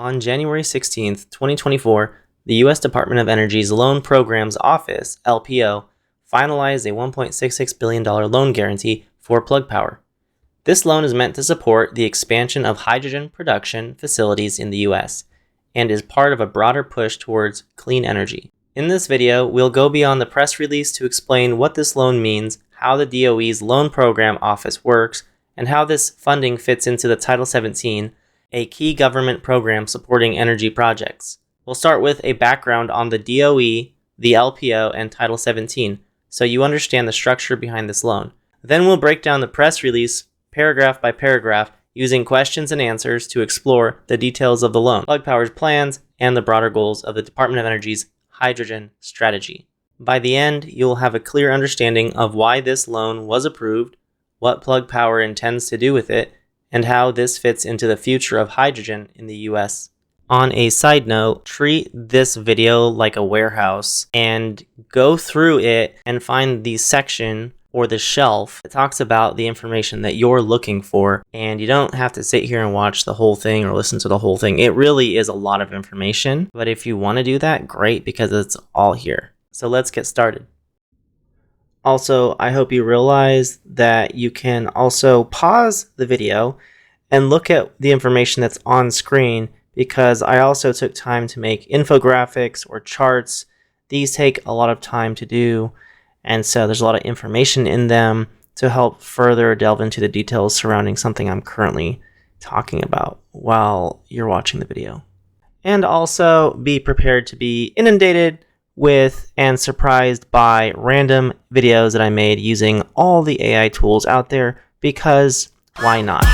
On January 16th, 2024, the U.S. Department of Energy's Loan Programs Office, LPO, finalized a $1.66 billion loan guarantee for Plug Power. This loan is meant to support the expansion of hydrogen production facilities in the U.S. and is part of a broader push towards clean energy. In this video, we'll go beyond the press release to explain what this loan means, how the DOE's Loan Program Office works, and how this funding fits into the Title 17, a key government program supporting energy projects. We'll start with a background on the DOE, the LPO, and Title 17, so you understand the structure behind this loan. Then we'll break down the press release paragraph by paragraph using questions and answers to explore the details of the loan, Plug Power's plans, and the broader goals of the Department of Energy's hydrogen strategy. By the end, you'll have a clear understanding of why this loan was approved, what Plug Power intends to do with it, and how this fits into the future of hydrogen in the US. On a side note, treat this video like a warehouse and go through it and find the section or the shelf that talks about the information that you're looking for. And you don't have to sit here and watch the whole thing or listen to the whole thing. It really is a lot of information, but if you want to do that, great, because it's all here. So let's get started. Also, I hope you realize that you can also pause the video and look at the information that's on screen, because I also took time to make infographics or charts. These take a lot of time to do, and so there's a lot of information in them to help further delve into the details surrounding something I'm currently talking about while you're watching the video. And also be prepared to be inundated with and surprised by random videos that I made using all the AI tools out there, because why not?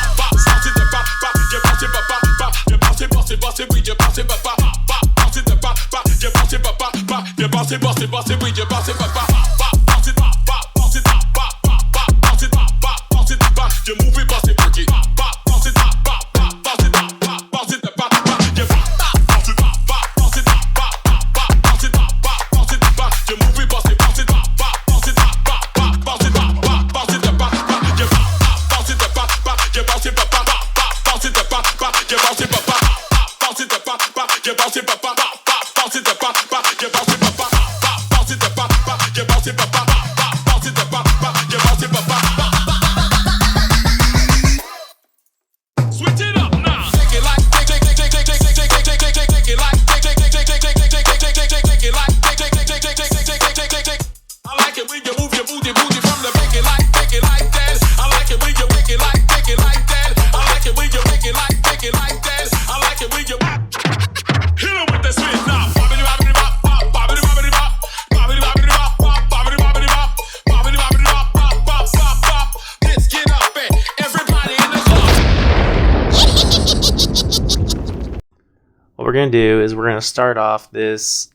What we're going to do is we're going to start off this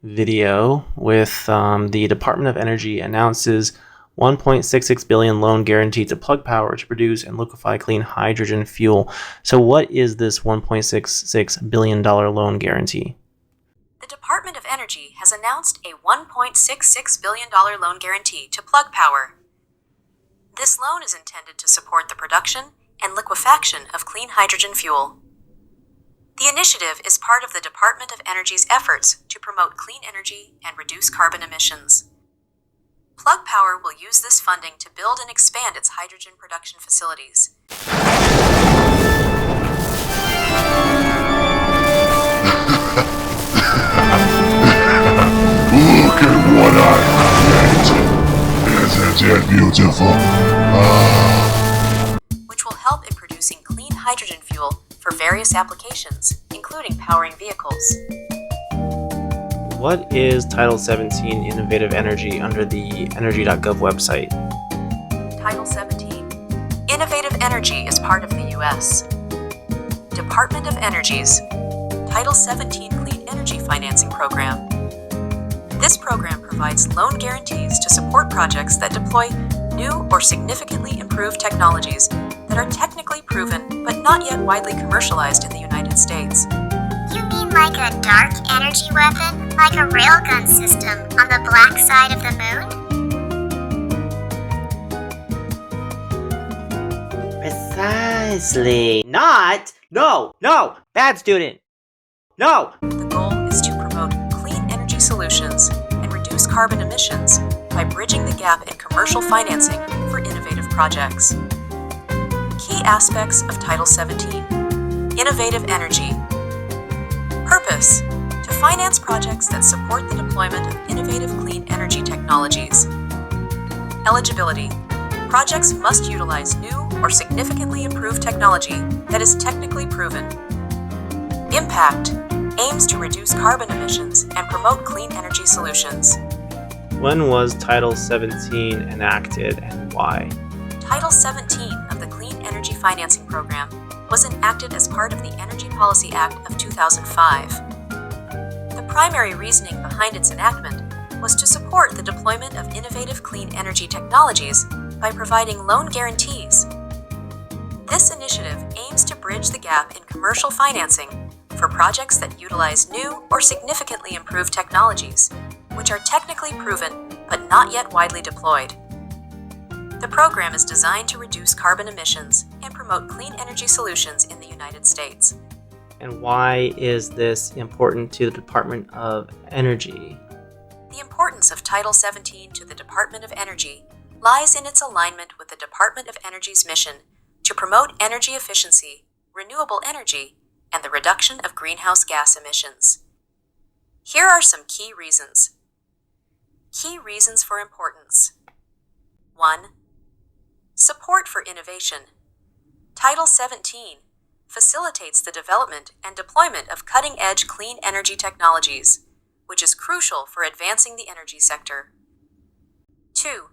video with the Department of Energy announces $1.66 billion loan guarantee to Plug Power to produce and liquefy clean hydrogen fuel. So what is this $1.66 billion loan guarantee? The Department of Energy has announced a $1.66 billion loan guarantee to Plug Power. This loan is intended to support the production and liquefaction of clean hydrogen fuel. The initiative is part of the Department of Energy's efforts to promote clean energy and reduce carbon emissions. Plug Power will use this funding to build and expand its hydrogen production facilities. Look at what I created! Isn't it beautiful? Which will help in producing clean hydrogen fuel for various applications, including powering vehicles. What is Title 17 Innovative Energy under the energy.gov website? Title 17. Innovative Energy is part of the U.S. Department of Energy's Title 17 Clean Energy Financing Program. This program provides loan guarantees to support projects that deploy new or significantly improved technologies that are technically proven but not yet widely commercialized in the United States. You mean like a dark energy weapon? Like a railgun system on the black side of the moon? Precisely. Not. No. Bad student. No! The goal is to promote clean energy solutions and reduce carbon emissions by bridging the gap in commercial financing for innovative projects. Key aspects of Title 17. Innovative energy. Purpose: to finance projects that support the deployment of innovative clean energy technologies. Eligibility: projects must utilize new or significantly improved technology that is technically proven. Impact: aims to reduce carbon emissions and promote clean energy solutions. When was Title 17 enacted and why? Title 17 of the Clean Energy Financing Program was enacted as part of the Energy Policy Act of 2005. The primary reasoning behind its enactment was to support the deployment of innovative clean energy technologies by providing loan guarantees. This initiative aims to bridge the gap in commercial financing for projects that utilize new or significantly improved technologies, which are technically proven but not yet widely deployed. The program is designed to reduce carbon emissions and promote clean energy solutions in the United States. And why is this important to the Department of Energy? The importance of Title 17 to the Department of Energy lies in its alignment with the Department of Energy's mission to promote energy efficiency, renewable energy, and the reduction of greenhouse gas emissions. Here are some key reasons. Key reasons for importance. 1. Support for innovation. Title 17 facilitates the development and deployment of cutting-edge clean energy technologies, which is crucial for advancing the energy sector. 2.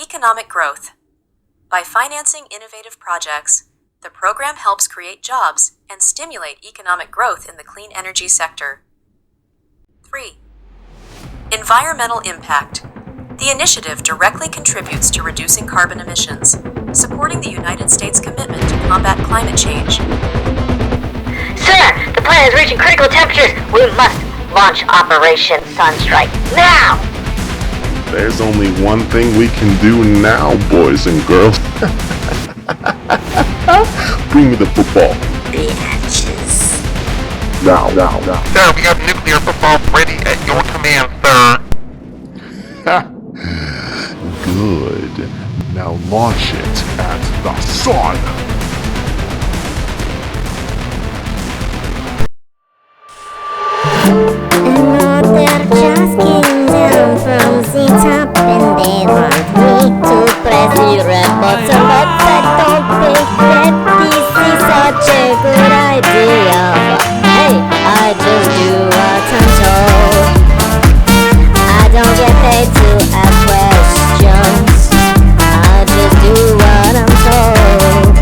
Economic growth. By financing innovative projects, the program helps create jobs and stimulate economic growth in the clean energy sector. 3. Environmental impact. The initiative directly contributes to reducing carbon emissions, supporting the United States commitment to combat climate change. Sir, the planet is reaching critical temperatures. We must launch Operation Sunstrike now! There's only one thing we can do now, boys and girls. Bring me the football. Bitches. Now. Sir, we have nuclear football ready at your command, sir. Good. Now launch it at the sun. And they're just came down from the top and they want me to press the red button, but I don't think that this is such a good idea. Hey, I just do what I'm told. I don't get paid to ask questions. I just do what I'm told.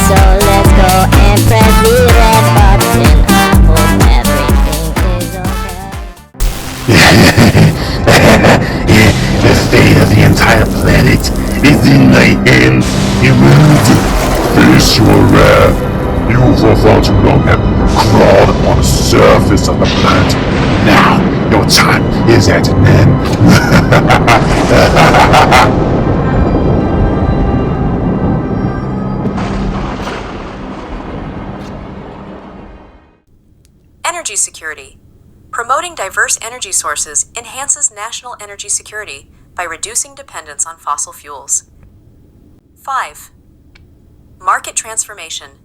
So let's go and press the red button. I hope everything is okay. The fate of the entire planet is in my hands. You move. Face your wrath. You for far too long have crawled upon the surface of the planet. Now your time is at an end. Energy security. Promoting diverse energy sources enhances national energy security by reducing dependence on fossil fuels. 5. Market transformation.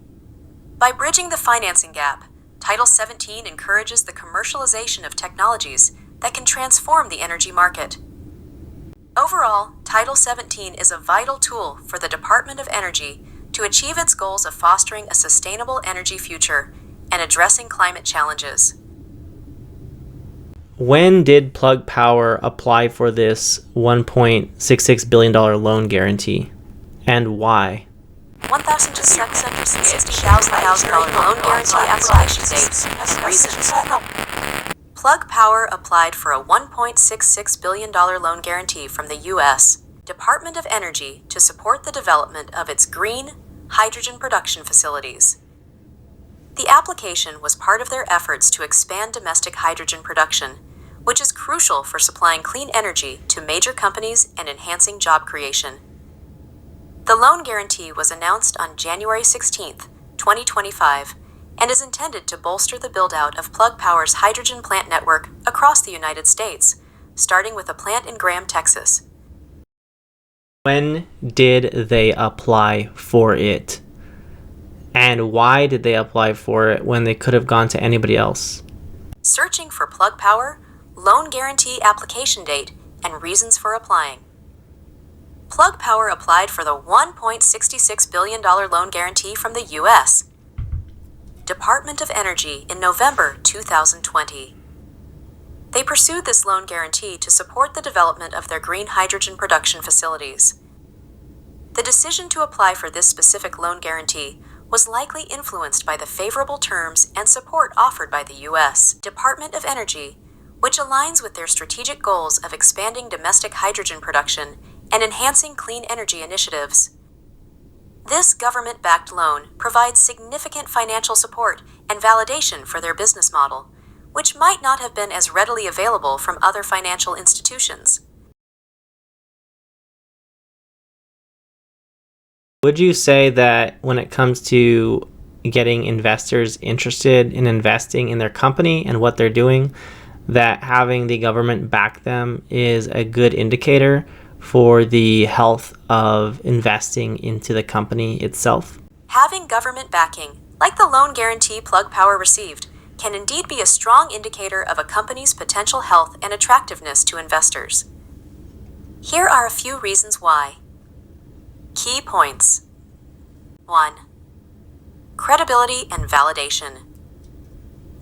By bridging the financing gap, Title 17 encourages the commercialization of technologies that can transform the energy market. Overall, Title 17 is a vital tool for the Department of Energy to achieve its goals of fostering a sustainable energy future and addressing climate challenges. When did Plug Power apply for this $1.66 billion loan guarantee? And why? $1,660,000 loan guarantee application date and reasons. Plug Power applied for a $1.66 billion loan guarantee from the U.S. Department of Energy to support the development of its green hydrogen production facilities. The application was part of their efforts to expand domestic hydrogen production, which is crucial for supplying clean energy to major companies and enhancing job creation. The loan guarantee was announced on January 16, 2025, and is intended to bolster the build-out of Plug Power's hydrogen plant network across the United States, starting with a plant in Graham, Texas. When did they apply for it? And why did they apply for it when they could have gone to anybody else? Searching for Plug Power, loan guarantee application date, and reasons for applying. Plug Power applied for the $1.66 billion loan guarantee from the U.S. Department of Energy in November 2020. They pursued this loan guarantee to support the development of their green hydrogen production facilities. The decision to apply for this specific loan guarantee was likely influenced by the favorable terms and support offered by the U.S. Department of Energy, which aligns with their strategic goals of expanding domestic hydrogen production and enhancing clean energy initiatives. This government-backed loan provides significant financial support and validation for their business model, which might not have been as readily available from other financial institutions. Would you say that when it comes to getting investors interested in investing in their company and what they're doing, that having the government back them is a good indicator for the health of investing into the company itself? Having government backing, like the loan guarantee Plug Power received, can indeed be a strong indicator of a company's potential health and attractiveness to investors. Here are a few reasons why. Key points. 1. Credibility and validation.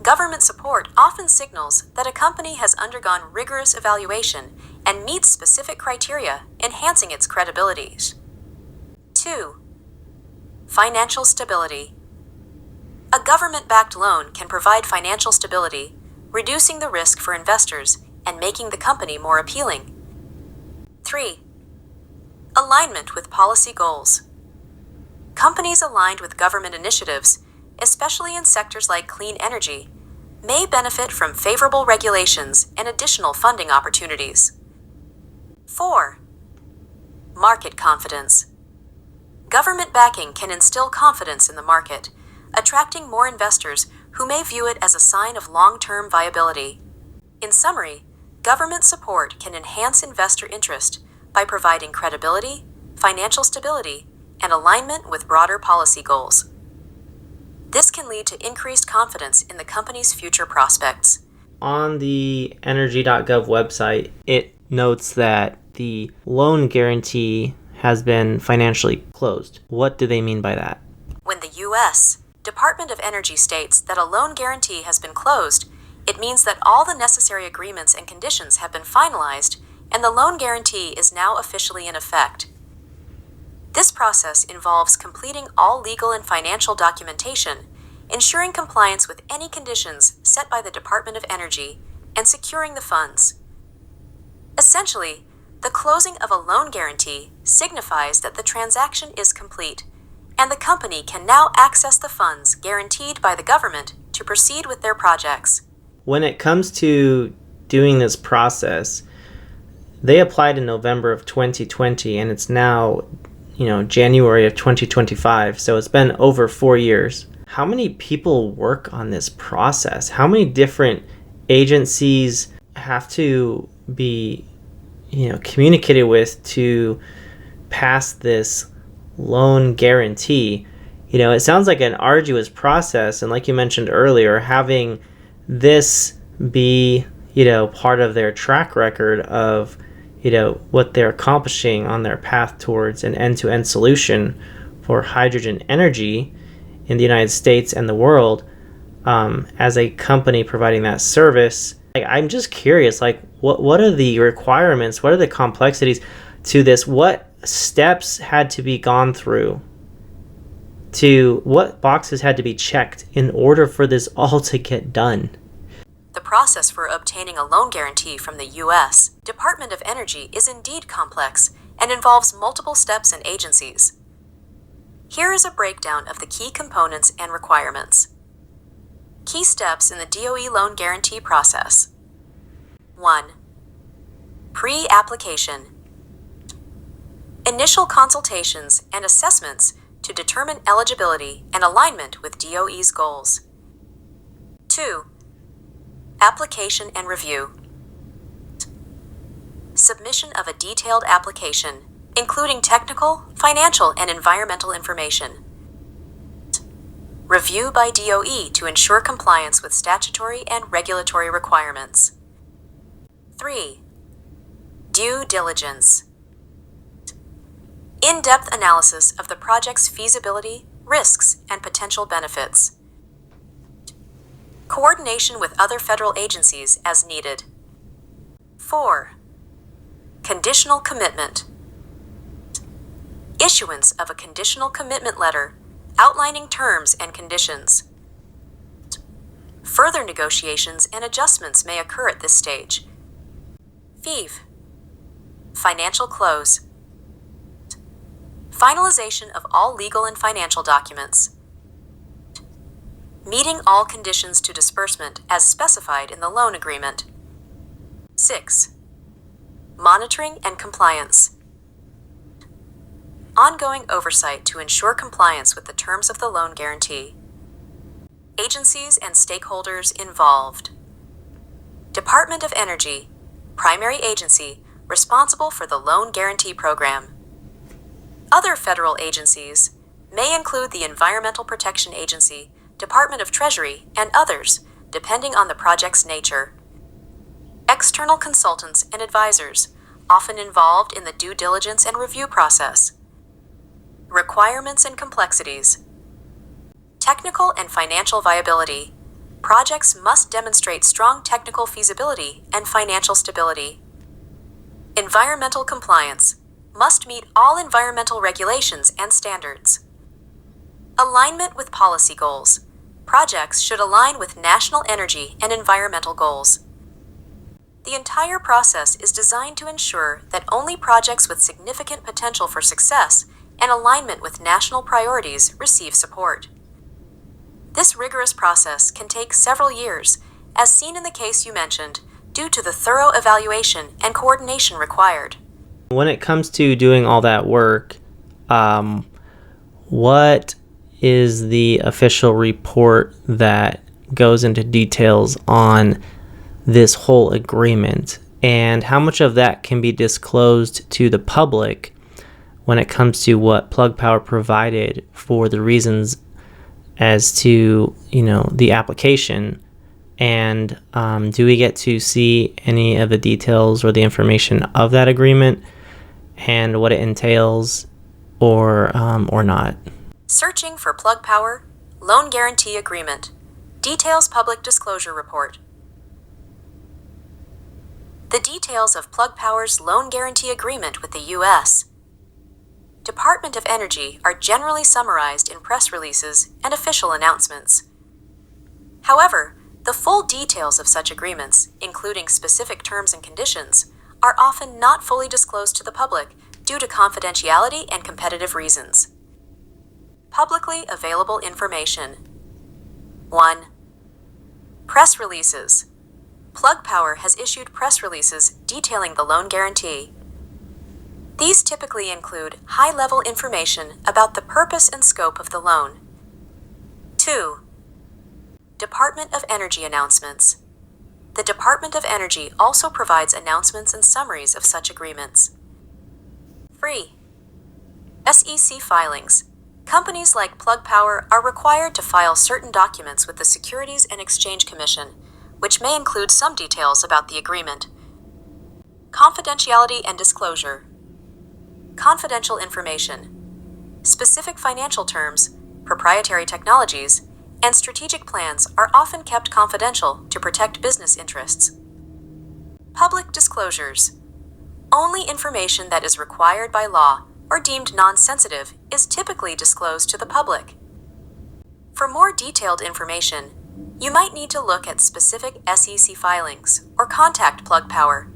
Government support often signals that a company has undergone rigorous evaluation and meets specific criteria, enhancing its credibility. 2. Financial stability. A government-backed loan can provide financial stability, reducing the risk for investors and making the company more appealing. 3. Alignment with policy goals. Companies aligned with government initiatives, especially in sectors like clean energy, may benefit from favorable regulations and additional funding opportunities. 4. Market confidence. Government backing can instill confidence in the market, attracting more investors who may view it as a sign of long-term viability. In summary, government support can enhance investor interest by providing credibility, financial stability, and alignment with broader policy goals. This can lead to increased confidence in the company's future prospects. On the energy.gov website, it notes that the loan guarantee has been financially closed. What do they mean by that? When the U.S. Department of Energy states that a loan guarantee has been closed, it means that all the necessary agreements and conditions have been finalized, and the loan guarantee is now officially in effect. This process involves completing all legal and financial documentation, ensuring compliance with any conditions set by the Department of Energy, and securing the funds. Essentially, the closing of a loan guarantee signifies that the transaction is complete, and the company can now access the funds guaranteed by the government to proceed with their projects. When it comes to doing this process, they applied in November of 2020, and it's now, January of 2025, so it's been over 4 years. How many people work on this process? How many different agencies have to be, communicated with to pass this loan guarantee? It sounds like an arduous process, and like you mentioned earlier, having this be, part of their track record of, what they're accomplishing on their path towards an end-to-end solution for hydrogen energy in the United States and the world, as a company providing that service. I'm just curious, what are the requirements? What are the complexities to this? What steps had to be gone through? What boxes had to be checked in order for this all to get done? The process for obtaining a loan guarantee from the U.S. Department of Energy is indeed complex and involves multiple steps and agencies. Here is a breakdown of the key components and requirements. Key steps in the DOE loan guarantee process. 1. Pre-application. Initial consultations and assessments to determine eligibility and alignment with DOE's goals. 2. Application and review. Submission of a detailed application, including technical, financial, and environmental information. Review by DOE to ensure compliance with statutory and regulatory requirements. 3. Due diligence. In-depth analysis of the project's feasibility, risks, and potential benefits. Coordination with other federal agencies as needed. 4. Conditional commitment. Issuance of a conditional commitment letter outlining terms and conditions. Further negotiations and adjustments may occur at this stage. 5. Financial close. Finalization of all legal and financial documents. Meeting all conditions to disbursement as specified in the loan agreement. 6. Monitoring and compliance. Ongoing oversight to ensure compliance with the terms of the loan guarantee. Agencies and stakeholders involved. Department of Energy, primary agency responsible for the loan guarantee program. Other federal agencies may include the Environmental Protection Agency, Department of Treasury, and others, depending on the project's nature. External consultants and advisors, often involved in the due diligence and review process. Requirements and complexities. Technical and financial viability. Projects must demonstrate strong technical feasibility and financial stability. Environmental compliance. Must meet all environmental regulations and standards. Alignment with policy goals. Projects should align with national energy and environmental goals. The entire process is designed to ensure that only projects with significant potential for success and alignment with national priorities receive support. This rigorous process can take several years, as seen in the case you mentioned, due to the thorough evaluation and coordination required. When it comes to doing all that work, what is the official report that goes into details on this whole agreement, and how much of that can be disclosed to the public when it comes to what Plug Power provided for the reasons as to, the application? And do we get to see any of the details or the information of that agreement and what it entails, or not? Searching for Plug Power Loan Guarantee Agreement. Details Public Disclosure Report. The details of Plug Power's loan guarantee agreement with the U.S. Department of Energy are generally summarized in press releases and official announcements. However, the full details of such agreements, including specific terms and conditions, are often not fully disclosed to the public due to confidentiality and competitive reasons. Publicly available information. 1. Press releases. Plug Power has issued press releases detailing the loan guarantee. These typically include high-level information about the purpose and scope of the loan. 2. Department of Energy announcements. The Department of Energy also provides announcements and summaries of such agreements. 3. SEC filings. Companies like Plug Power are required to file certain documents with the Securities and Exchange Commission, which may include some details about the agreement. Confidentiality and disclosure. Confidential information. Specific financial terms, proprietary technologies, and strategic plans are often kept confidential to protect business interests. Public disclosures. Only information that is required by law or deemed non-sensitive is typically disclosed to the public. For more detailed information, you might need to look at specific SEC filings or contact Plug Power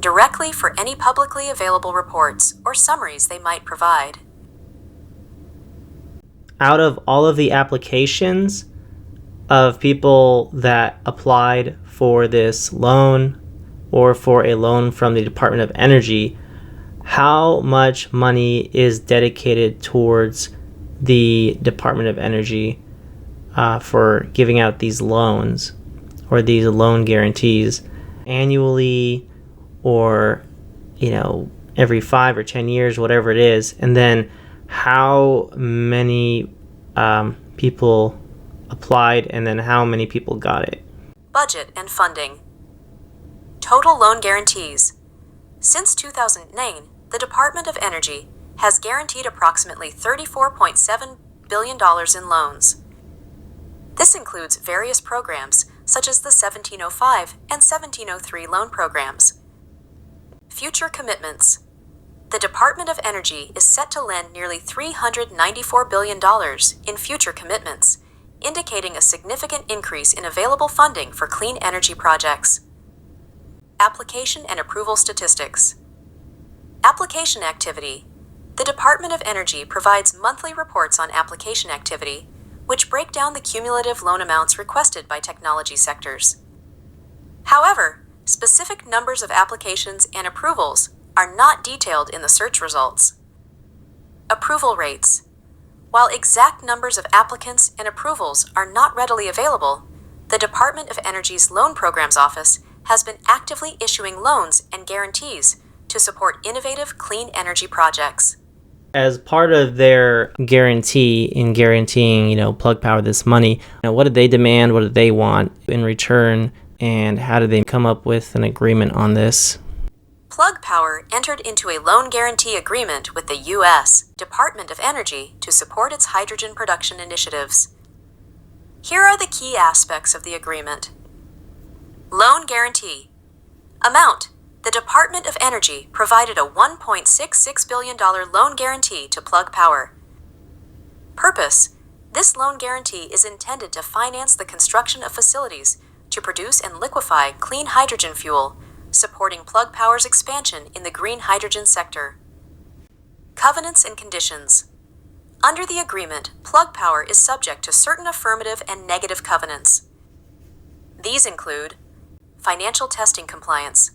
directly for any publicly available reports or summaries they might provide. Out of all of the applications of people that applied for this loan or for a loan from the Department of Energy, how much money is dedicated towards the Department of Energy for giving out these loans or these loan guarantees annually, or every 5 or 10 years, whatever it is, and then how many people applied and then how many people got it. Budget and funding. Total loan guarantees. Since 2009, the Department of Energy has guaranteed approximately $34.7 billion in loans. This includes various programs such as the 1705 and 1703 loan programs. Future commitments. The Department of Energy is set to lend nearly $394 billion in future commitments, indicating a significant increase in available funding for clean energy projects. Application and approval statistics. Application activity. The Department of Energy provides monthly reports on application activity, which break down the cumulative loan amounts requested by technology sectors. However, specific numbers of applications and approvals are not detailed in the search results. Approval rates. While exact numbers of applicants and approvals are not readily available, the Department of Energy's Loan Programs Office has been actively issuing loans and guarantees to support innovative clean energy projects. As part of their guarantee in guaranteeing, Plug Power this money, what did they demand? What did they want in return? And how did they come up with an agreement on this? Plug Power entered into a loan guarantee agreement with the U.S. Department of Energy to support its hydrogen production initiatives. Here are the key aspects of the agreement. Loan guarantee. Amount. The Department of Energy provided a $1.66 billion loan guarantee to Plug Power. Purpose. This loan guarantee is intended to finance the construction of facilities to produce and liquefy clean hydrogen fuel, supporting Plug Power's expansion in the green hydrogen sector. Covenants and conditions. Under the agreement, Plug Power is subject to certain affirmative and negative covenants. These include financial testing compliance.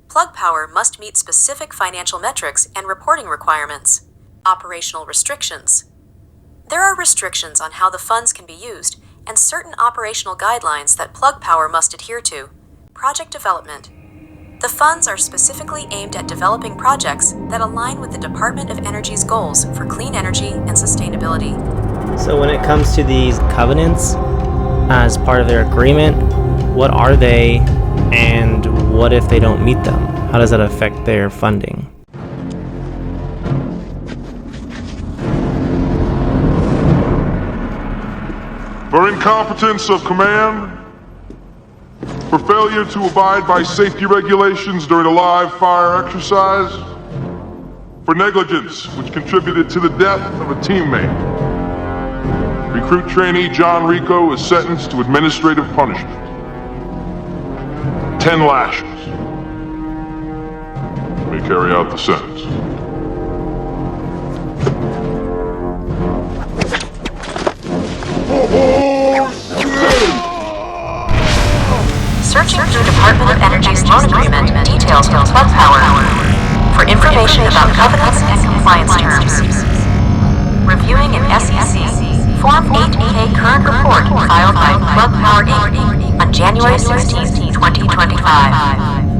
Plug Power must meet specific financial metrics and reporting requirements. Operational restrictions. There are restrictions on how the funds can be used and certain operational guidelines that Plug Power must adhere to. Project development. The funds are specifically aimed at developing projects that align with the Department of Energy's goals for clean energy and sustainability. So when it comes to these covenants, as part of their agreement, what are they, and what if they don't meet them? How does that affect their funding? For incompetence of command, for failure to abide by safety regulations during a live fire exercise, for negligence which contributed to the death of a teammate. Recruit trainee John Rico is sentenced to administrative punishment. 10 lashes. You may carry out the sentence. Searching through Department of Energy's loan agreement details from Plug Power for information about covenants and compliance terms. Reviewing an SEC Form 8K current report filed by Plug Power Inc. on January 16, 2025.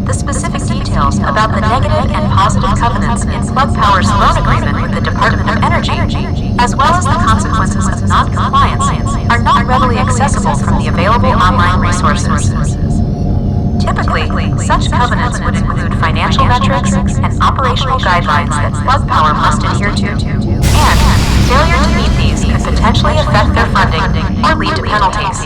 The specific details about the negative and positive covenants in Plug Power's loan agreement with the Department of Energy, as well as the consequences of non-compliance, are not readily accessible from the available online resources. Typically, such covenants would include financial metrics and operational guidelines that Plug Power must adhere to, and failure to meet these could potentially affect their funding or lead to penalties.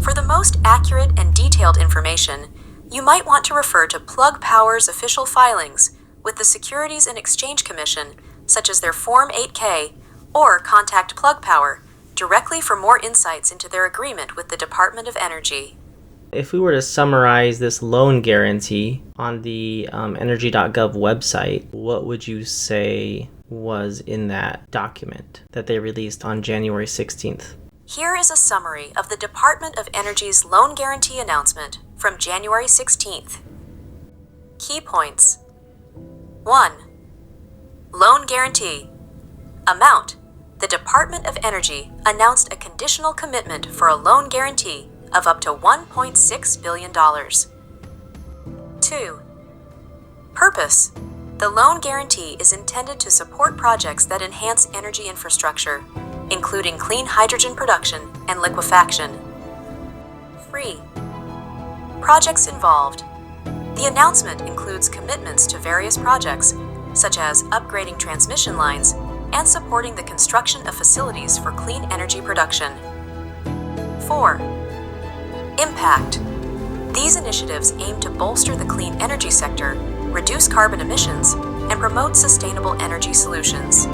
For the most accurate and detailed information, you might want to refer to Plug Power's official filings with the Securities and Exchange Commission, such as their Form 8K, or contact Plug Power directly for more insights into their agreement with the Department of Energy. If we were to summarize this loan guarantee on the energy.gov website, what would you say was in that document that they released on January 16th? Here is a summary of the Department of Energy's loan guarantee announcement from January 16th. Key points. 1. Loan guarantee. Amount. The Department of Energy announced a conditional commitment for a loan guarantee of up to $1.6 billion. 2. Purpose. The loan guarantee is intended to support projects that enhance energy infrastructure, including clean hydrogen production and liquefaction. 3. Projects involved. The announcement includes commitments to various projects, such as upgrading transmission lines and supporting the construction of facilities for clean energy production. 4. Impact. These initiatives aim to bolster the clean energy sector, reduce carbon emissions, and promote sustainable energy solutions.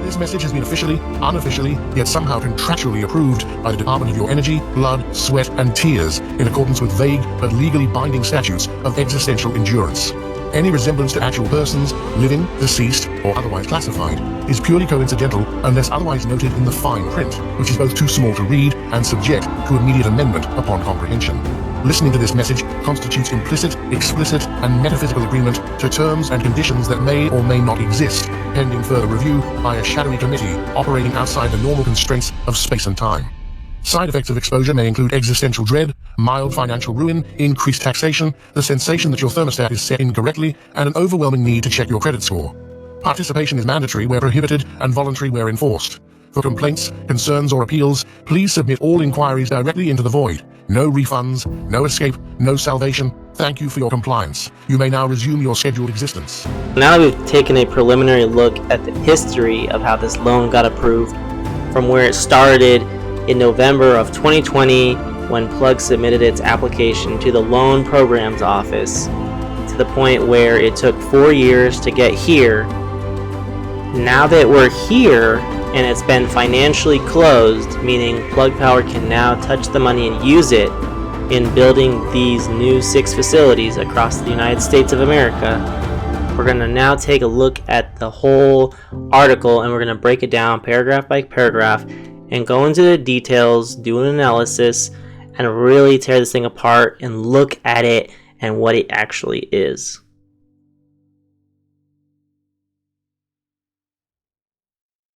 This message has been officially, unofficially, yet somehow contractually approved by the Department of Your Energy, Blood, Sweat, and Tears in accordance with vague but legally binding statutes of existential endurance. Any resemblance to actual persons, living, deceased, or otherwise classified, is purely coincidental unless otherwise noted in the fine print, which is both too small to read and subject to immediate amendment upon comprehension. Listening to this message constitutes implicit, explicit, and metaphysical agreement to terms and conditions that may or may not exist, pending further review by a shadowy committee operating outside the normal constraints of space and time. Side effects of exposure may include existential dread, mild financial ruin, increased taxation, the sensation that your thermostat is set incorrectly, and an overwhelming need to check your credit score. Participation is mandatory where prohibited and voluntary where enforced. For complaints, concerns, or appeals, please submit all inquiries directly into the void. No refunds, no escape, no salvation. Thank you for your compliance. You may now resume your scheduled existence. Now that we've taken a preliminary look at the history of how this loan got approved, from where it started in November of 2020 when Plug submitted its application to the Loan Programs Office, to the point where it took 4 years to get here. Now that we're here and it's been financially closed, meaning Plug Power can now touch the money and use it in building these new 6 facilities across the United States of America, we're going to now take a look at the whole article and we're going to break it down paragraph by paragraph and go into the details, do an analysis, and really tear this thing apart and look at it and what it actually is.